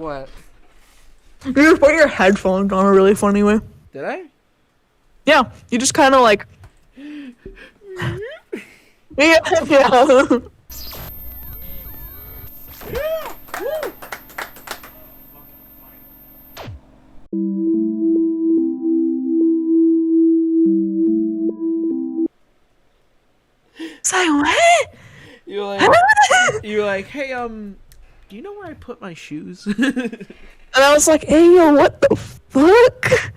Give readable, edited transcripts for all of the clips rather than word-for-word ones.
What? You just put your headphones on a really funny way. Did I? Yeah, you just kind of like. Yeah, yeah. Say what? You're like, hey, do you know where I put my shoes? And I was like, hey, yo, what the fuck?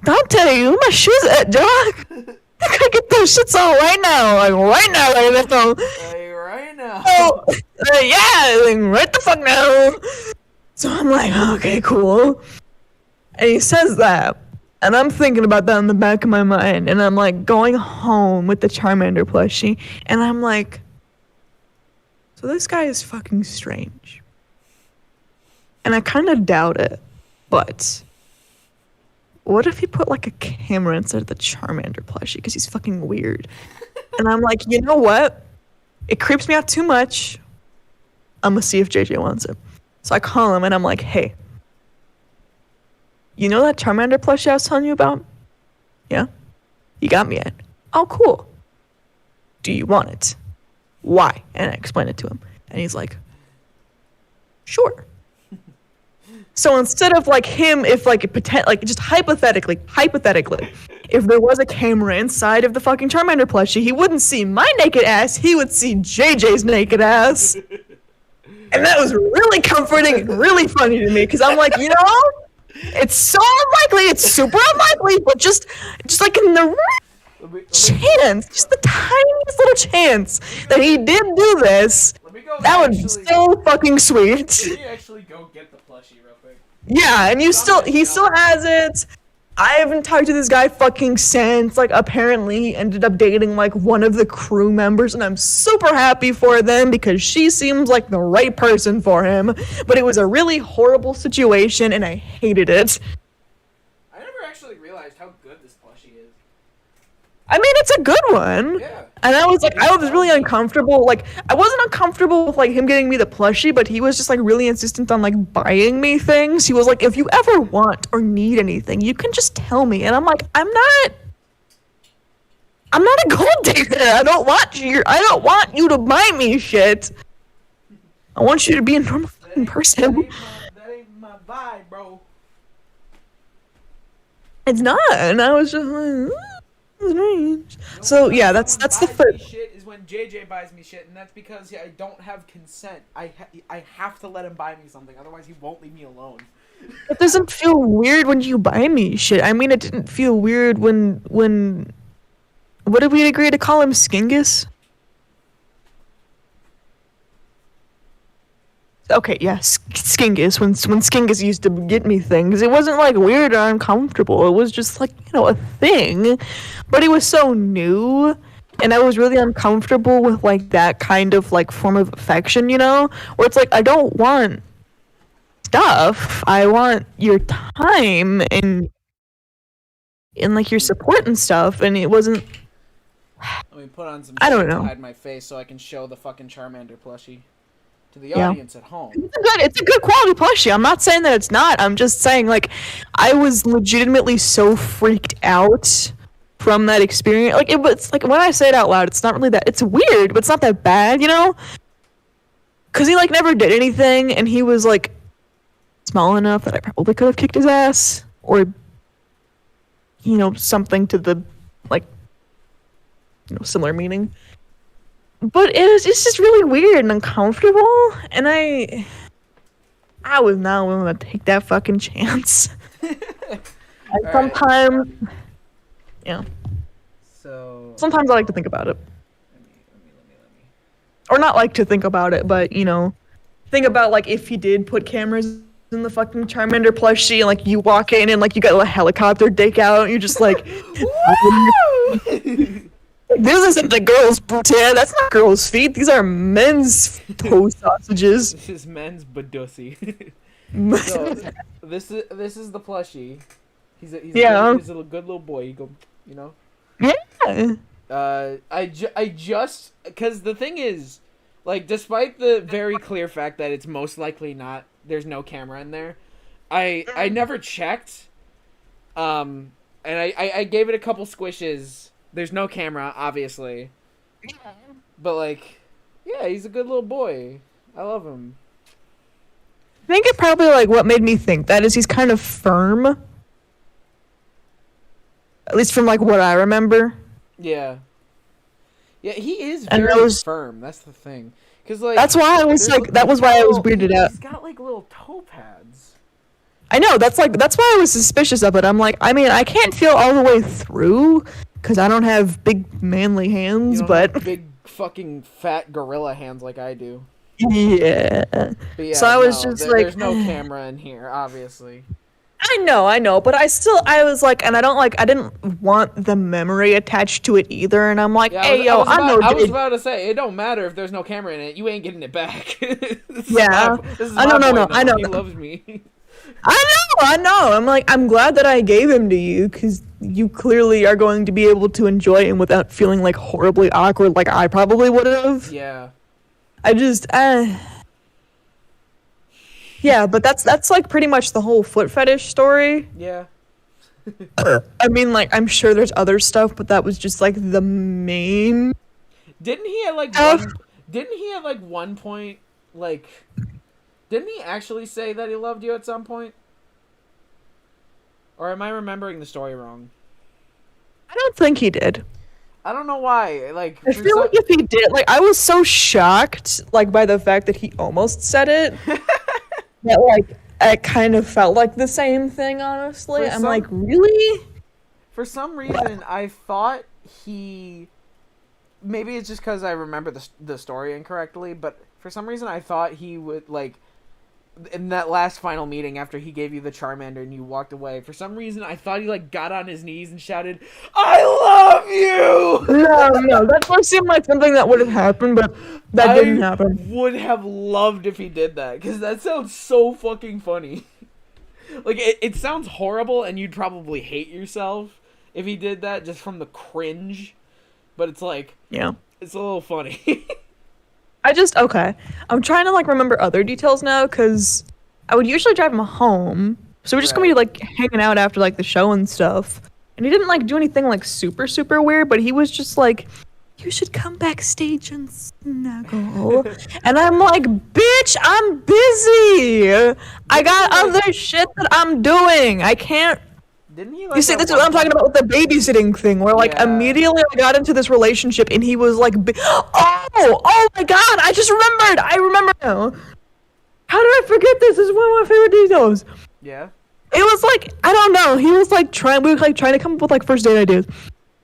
Dante, where my shoes at, dog? I gotta get those shits on right now. Like, right now, like, right now. Oh, yeah, like, right the fuck now. So I'm like, okay, cool. And he says that. And I'm thinking about that in the back of my mind. And I'm like going home with the Charmander plushie. And I'm like, so this guy is fucking strange. And I kind of doubt it. But what if he put like a camera inside of the Charmander plushie? Because he's fucking weird. And I'm like, you know what? It creeps me out too much. I'm gonna see if JJ wants it. So I call him and I'm like, hey, you know that Charmander plushie I was telling you about? Yeah? You got me it. Oh, cool. Do you want it? Why? And I explained it to him. And he's like, sure. So instead of like him, if like just hypothetically, if there was a camera inside of the fucking Charmander plushie, he wouldn't see my naked ass, he would see JJ's naked ass. And that was really comforting and really funny to me, because I'm like, you know, it's so unlikely, it's super unlikely, but just like in the chance, just the tiniest little chance that he did do this, that would be so fucking sweet. Can you actually go get the plushie real quick? Yeah, and he still has it. I haven't talked to this guy fucking since. Like, apparently he ended up dating like one of the crew members, and I'm super happy for them because she seems like the right person for him. But it was a really horrible situation, and I hated it. I never actually realized how good this plushie is. I mean, it's a good one. Yeah. And I was like, I was really uncomfortable. Like, I wasn't uncomfortable with like him getting me the plushie, but he was just like really insistent on like buying me things. He was like, if you ever want or need anything, you can just tell me. And I'm like, I'm not a gold digger. I don't want you to buy me shit. I want you to be a normal fucking person. That ain't my vibe, bro. It's not. And I was just like, so yeah, that's the first. Shit is when JJ buys me shit, and that's because I don't have consent. I have to let him buy me something, otherwise he won't leave me alone. It doesn't feel weird when you buy me shit. I mean, it didn't feel weird when what did we agree to call him, Skingus? Okay, yeah, Skingus. When Skingus used to get me things, it wasn't like weird or uncomfortable. It was just like, you know, a thing. But it was so new, and I was really uncomfortable with like that kind of like form of affection, you know? Where it's like, I don't want stuff. I want your time and like your support and stuff, and it wasn't. Let me put on some I don't shit know. to hide my face so I can show the fucking Charmander plushie to the audience at home. It's a good quality plushie. I'm not saying that it's not. I'm just saying, like, I was legitimately so freaked out from that experience. Like, it's like, when I say it out loud, it's not really that. It's weird, but it's not that bad, you know? Because he like never did anything, and he was like small enough that I probably could have kicked his ass, or you know, something to the like, you know, similar meaning. But it's just really weird and uncomfortable, and I was not willing to take that fucking chance. And sometimes, yeah. So Sometimes I like to think about it. Let me. Or not like to think about it, but, you know, think about, like, if he did put cameras in the fucking Charmander plushie, and, like, you walk in and, like, you got a helicopter dick out, and you're just like, this isn't the girl's booty. That's not girls' feet. These are men's toe sausages. This is men's badussy. So this is the plushie. He's a good little boy. You know. Yeah. I just because the thing is, like, despite the very clear fact that it's most likely not there's no camera in there. I never checked. And I gave it a couple squishes. There's no camera, obviously. But like, yeah, he's a good little boy. I love him. I think it probably like what made me think that is he's kind of firm. At least from like what I remember. Yeah. Yeah, he is very firm. That's the thing. Cause like that's why I was like that was why I was weirded out. He's got like little toe pads. I know that's why I was suspicious of it. I'm like, I mean, I can't feel all the way through because I don't have big manly hands, but big fucking fat gorilla hands like I do. Yeah. But yeah, so I was just like, there's no camera in here, obviously. I know, but I was like, and I didn't want the memory attached to it either, and I'm like, hey, I was about to say, it don't matter if there's no camera in it, you ain't getting it back. Yeah. No, I know. He loves me. I know. I'm like, I'm glad that I gave him to you, because you clearly are going to be able to enjoy him without feeling like horribly awkward like I probably would have. Yeah. I just, yeah, but that's like pretty much the whole foot fetish story. Yeah. I mean, like, I'm sure there's other stuff, but that was just like the main. Didn't he at like one point, like, didn't he actually say that he loved you at some point? Or am I remembering the story wrong? I don't think he did. I don't know why. Like, I feel like if he did, like, I was so shocked, like, by the fact that he almost said it, that, like, it kind of felt like the same thing, honestly. I'm like, really? For some reason, I thought he... Maybe it's just because I remember the story incorrectly, but for some reason I thought he would, like... In that last final meeting after he gave you the Charmander and you walked away, for some reason I thought he like got on his knees and shouted, "I love you!" No, that does seem like something that would have happened, but that didn't happen. I would have loved if he did that, because that sounds so fucking funny. Like, it sounds horrible and you'd probably hate yourself if he did that just from the cringe, but it's like, yeah, it's a little funny. Okay. I'm trying to, like, remember other details now, because I would usually drive him home. So we're just going to be, like, hanging out after, like, the show and stuff. And he didn't, like, do anything, like, super, super weird, but he was just like, you should come backstage and snuggle. And I'm like, bitch, I'm busy. I got other shit that I'm doing. I can't. Didn't he, like, you see, this is what I'm talking about with the babysitting thing, where, like, immediately I got into this relationship, and he was like, oh my god, I remember now. How did I forget this? This is one of my favorite details. Yeah. It was like, I don't know, he was like, we were like trying to come up with like first date ideas.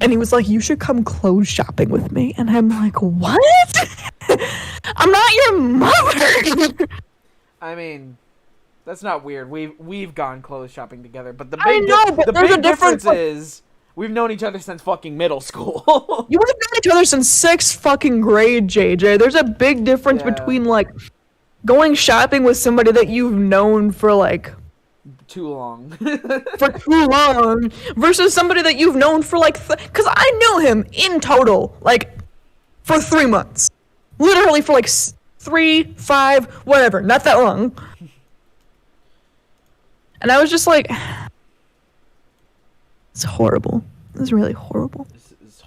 And he was like, you should come clothes shopping with me. And I'm like, what? I'm not your mother. I mean... That's not weird. We've gone clothes shopping together, but the big difference is we've known each other since fucking middle school. You have known each other since 6th fucking grade, JJ. There's a big difference between like going shopping with somebody that you've known for like too long, versus somebody that you've known for like because I knew him in total like for 3 months, literally for like 3, 5, whatever, not that long. And I was just like, it's horrible. It was really horrible.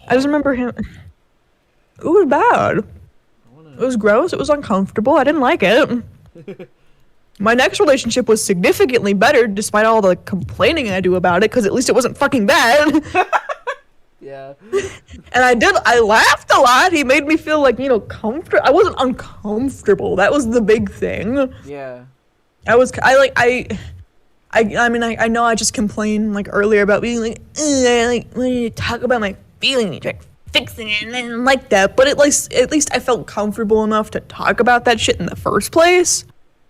I just remember him. It was bad. It was gross. It was uncomfortable. I didn't like it. My next relationship was significantly better, despite all the complaining I do about it, because at least it wasn't fucking bad. Yeah. And I laughed a lot. He made me feel like, comfortable. I wasn't uncomfortable. That was the big thing. Yeah. I mean, I know I just complained, like, earlier about being like, when you talk about my feelings, you try fixing it, and I didn't like that. But at least I felt comfortable enough to talk about that shit in the first place.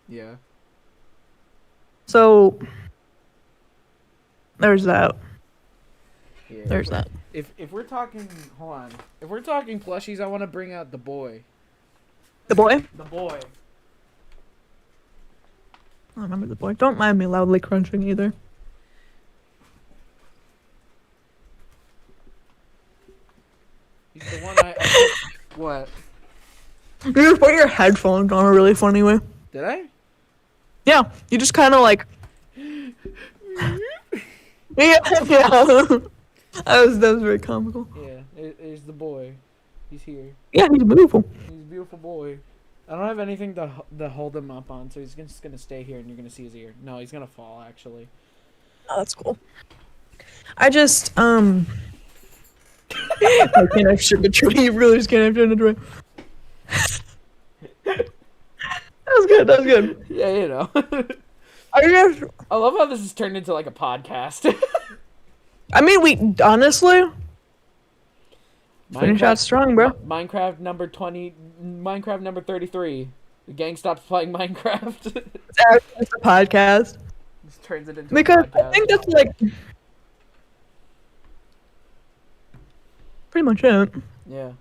Yeah. So, there's that. Yeah. There's that. If we're talking, hold on. If we're talking plushies, I want to bring out the boy. The boy? The boy. I remember the boy. Don't mind me loudly crunching either. He's the one what? You just put your headphones on a really funny way. Did I? Yeah, you just kind of like. Yeah. That was very comical. Yeah, there's the boy. He's here. Yeah, he's beautiful. He's a beautiful boy. I don't have anything to hold him up on, so he's just gonna stay here, and you're gonna see his ear. No, he's gonna fall actually. Oh, that's cool. I just I can't actually the tree. You really just can't have the tree. That was good. That was good. Yeah, you know. I love how this has turned into like a podcast. I mean, we honestly finish out strong, bro. Minecraft number 33. The gang stops playing Minecraft. It's a podcast. This turns it into because a podcast. I think that's like pretty much it. Yeah.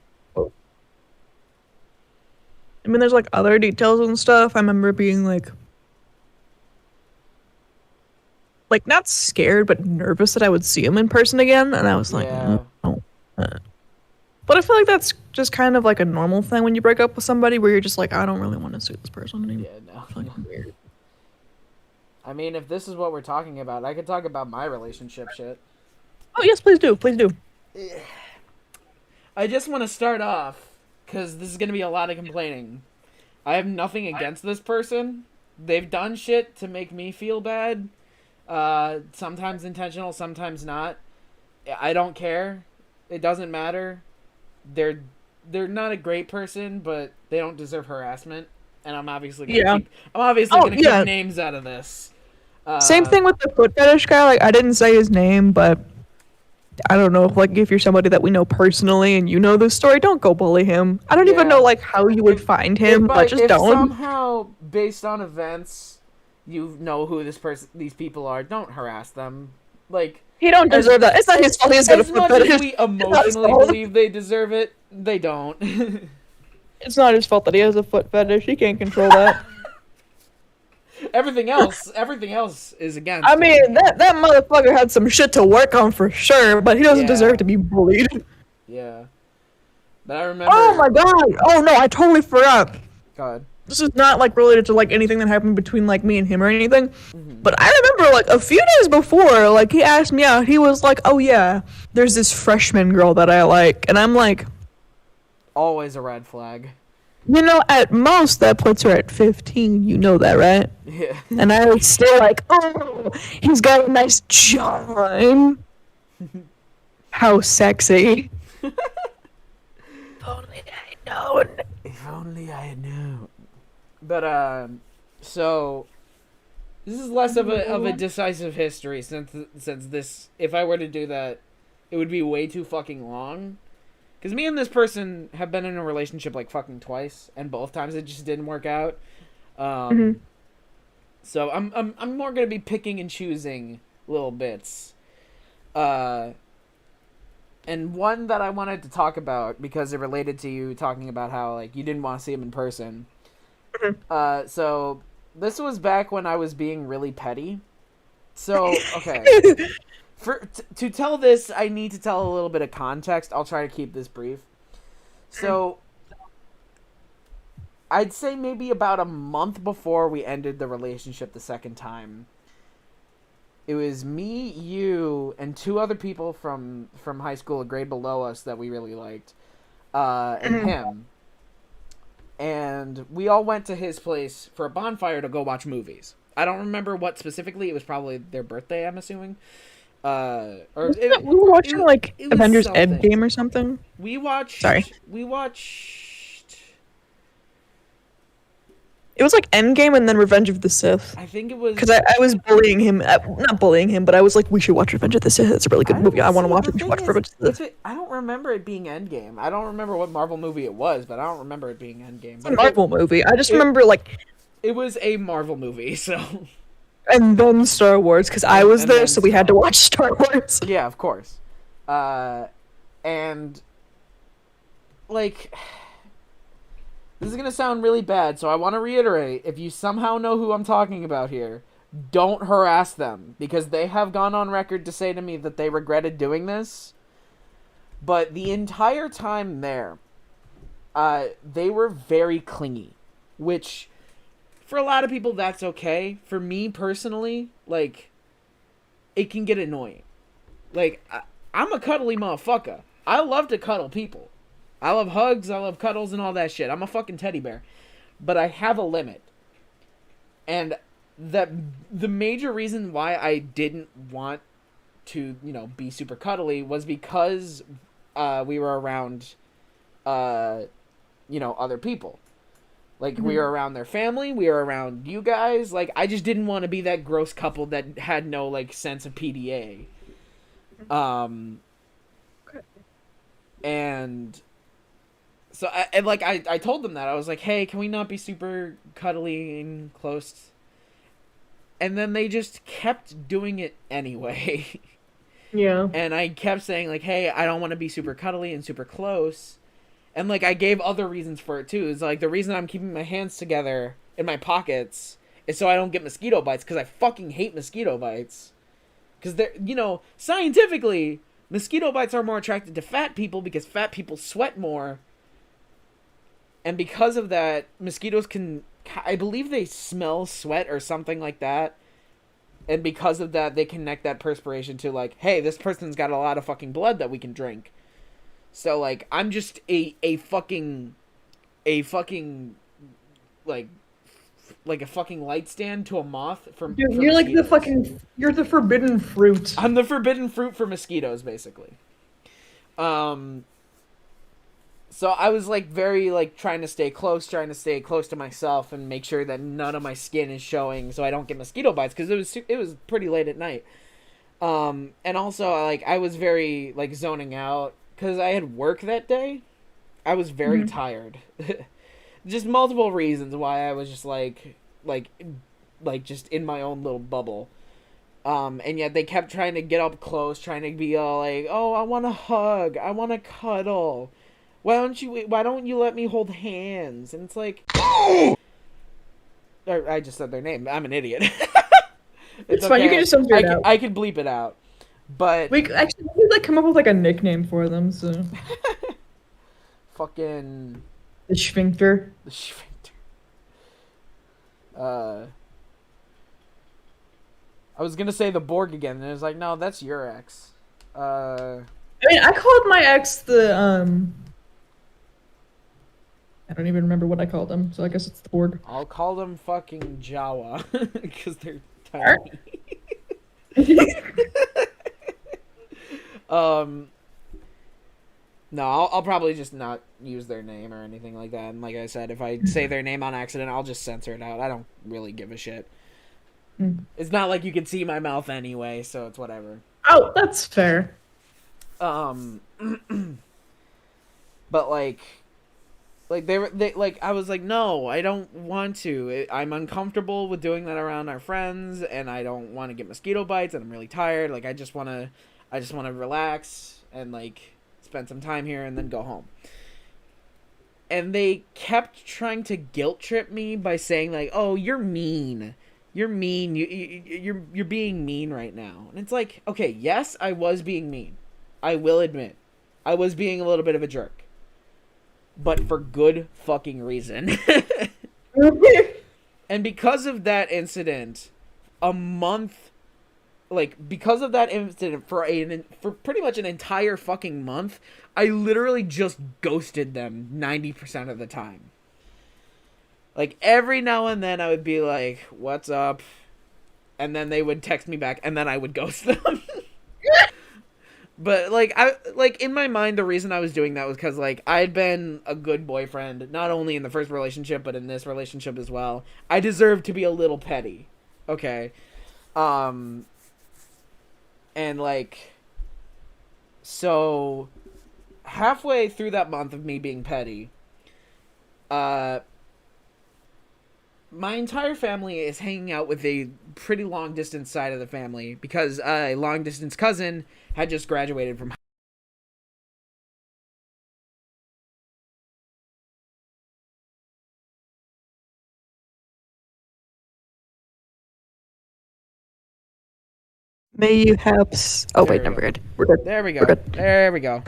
I mean, there's like other details and stuff. I remember being like not scared, but nervous that I would see him in person again, and I was like, yeah. oh. But I feel like that's just kind of like a normal thing when you break up with somebody, where you're just like, I don't really want to see this person anymore. Yeah, no. It's like weird. I mean, if this is what we're talking about, I could talk about my relationship shit. Oh yes, please do, please do. I just want to start off, because this is going to be a lot of complaining. I have nothing against this person. They've done shit to make me feel bad. Sometimes intentional, sometimes not. I don't care. It doesn't matter. They're not a great person, but they don't deserve harassment. And I'm obviously gonna keep names out of this. Same thing with the foot fetish guy. Like, I didn't say his name, but I don't know if you're somebody that we know personally and you know this story, don't go bully him. I don't even know like how you would find him, but just don't. Somehow, based on events, you know who these people are. Don't harass them. Like, he don't deserve that. It's not his fault. He's got a foot fetish. As much as we emotionally believe they deserve it, they don't. It's not his fault that he has a foot fetish. He can't control that. Everything else is against. I mean, that motherfucker had some shit to work on for sure, but he doesn't deserve to be bullied. Yeah. But I remember. Oh my god! Oh no, I totally forgot. God. This is not like related to like anything that happened between like me and him or anything. Mm-hmm. But I remember like a few days before, like he asked me out. He was like, "Oh yeah, there's this freshman girl that I like," and I'm like, always a red flag. You know, at most that puts her at 15. You know that, right? Yeah. And I was still like, oh, he's got a nice jawline. How sexy. If only I had known. If only I had known. But so this is less of a decisive history since this. If I were to do that, it would be way too fucking long. Because me and this person have been in a relationship like fucking twice, and both times it just didn't work out. So I'm more gonna be picking and choosing little bits. And one that I wanted to talk about because it related to you talking about how like you didn't want to see him in person. So this was back when I was being really petty. So okay. To tell this, I need to tell a little bit of context. I'll try to keep this brief. So, I'd say maybe about a month before we ended the relationship the second time, it was me, you, and two other people from high school, a grade below us that we really liked, and him. And we all went to his place for a bonfire to go watch movies. I don't remember what specifically. It was probably their birthday, I'm assuming. We were watching Avengers Endgame or something. We watched. It was like Endgame and then Revenge of the Sith. I think it was because I was bullying him. Not bullying him, but I was like, "We should watch Revenge of the Sith. It's a really good movie. I want to watch it. We should watch Revenge of the Sith." I don't remember it being Endgame. I don't remember what Marvel movie it was, but I don't remember it being Endgame. It's a Marvel movie. I just remember it was a Marvel movie. So. And then Star Wars, because I was there, so we had to watch Star Wars. Yeah, of course. And, like, this is going to sound really bad, so I want to reiterate, if you somehow know who I'm talking about here, don't harass them, because they have gone on record to say to me that they regretted doing this. But the entire time there, they were very clingy, which... for a lot of people that's okay. For me personally, like, it can get annoying. Like, I'm a cuddly motherfucker. I love to cuddle people. I love hugs, I love cuddles and all that shit. I'm a fucking teddy bear. But I have a limit. And the major reason why I didn't want to, be super cuddly was because we were around, other people. Like, we were around their family, we were around you guys. Like, I just didn't want to be that gross couple that had no, like, sense of PDA. And so, I told them that. I was like, hey, can we not be super cuddly and close? And then they just kept doing it anyway. Yeah. And I kept saying, like, hey, I don't want to be super cuddly and super close. And, like, I gave other reasons for it, too. It's like, the reason I'm keeping my hands together in my pockets is so I don't get mosquito bites, because I fucking hate mosquito bites. Because they're, scientifically, mosquito bites are more attracted to fat people because fat people sweat more. And because of that, mosquitoes can, I believe they smell sweat or something like that. And because of that, they connect that perspiration to, like, hey, this person's got a lot of fucking blood that we can drink. So, like, I'm just a fucking, like a fucking light stand to a moth for Dude, for you're like mosquitoes. you're the forbidden fruit. I'm the forbidden fruit for mosquitoes, basically. So I was, like, very, like, trying to stay close to myself and make sure that none of my skin is showing so I don't get mosquito bites, because it was pretty late at night. And also, like, I was very, like, zoning out because I had work that day. I was very tired. Just multiple reasons why I was just like just in my own little bubble. And yet they kept trying to get up close, trying to be all like, oh, I want to hug, I want to cuddle. Why don't you let me hold hands? And it's like, I just said their name. I'm an idiot. It's fine. You can just filter it out. I could bleep it out. But we could like come up with like a nickname for them. So fucking the sphincter. The sphincter. I was gonna say the Borg again, and it was like, no, that's your ex. I mean, I called my ex the I don't even remember what I called them, so I guess it's the Borg. I'll call them fucking Jawa because they're tiny. No, I'll probably just not use their name or anything like that. And like I said, if I say their name on accident, I'll just censor it out. I don't really give a shit. It's not like you can see my mouth anyway, so it's whatever. Oh, that's fair. But like I was like, no, I don't want to. I'm uncomfortable with doing that around our friends, and I don't want to get mosquito bites, and I'm really tired. Like, I just want to relax and like spend some time here and then go home. And they kept trying to guilt trip me by saying like, oh, you're mean. You're mean. You're being mean right now. And it's like, okay, yes, I was being mean. I will admit. I was being a little bit of a jerk. But for good fucking reason. And because of that incident, because of that incident, for pretty much an entire fucking month, I literally just ghosted them 90% of the time. Like, every now and then I would be like, what's up? And then they would text me back, and then I would ghost them. But, like, in my mind, the reason I was doing that was because, like, I'd been a good boyfriend, not only in the first relationship, but in this relationship as well. I deserve to be a little petty. Okay. And, like, so, halfway through that month of me being petty, my entire family is hanging out with a pretty long-distance side of the family because a long-distance cousin had just graduated from May you have. Oh wait, no, we're good. We're good. There we go. We're good. There we go.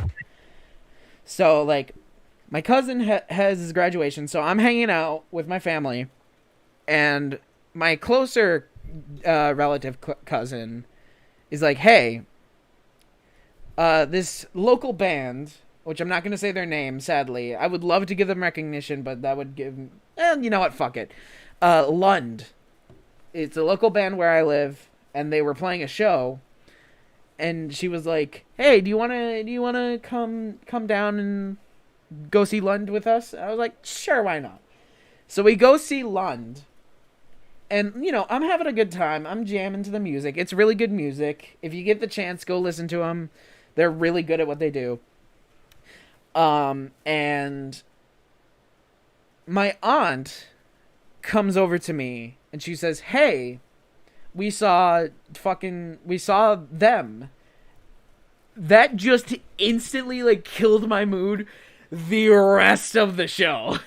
So, like, my cousin has his graduation, so I'm hanging out with my family, And my closer relative cousin is like, hey, this local band, which I'm not going to say their name, sadly. I would love to give them recognition, but that would give... you know what? Fuck it. Lund. It's a local band where I live, and they were playing a show. And she was like, hey, do you wanna come down and go see Lund with us? I was like, sure, why not? So we go see Lund. And, you know, I'm having a good time. I'm jamming to the music. It's really good music. If you get the chance, go listen to them. They're really good at what they do. And my aunt comes over to me and she says, hey, we saw them. That just instantly, like, killed my mood the rest of the show.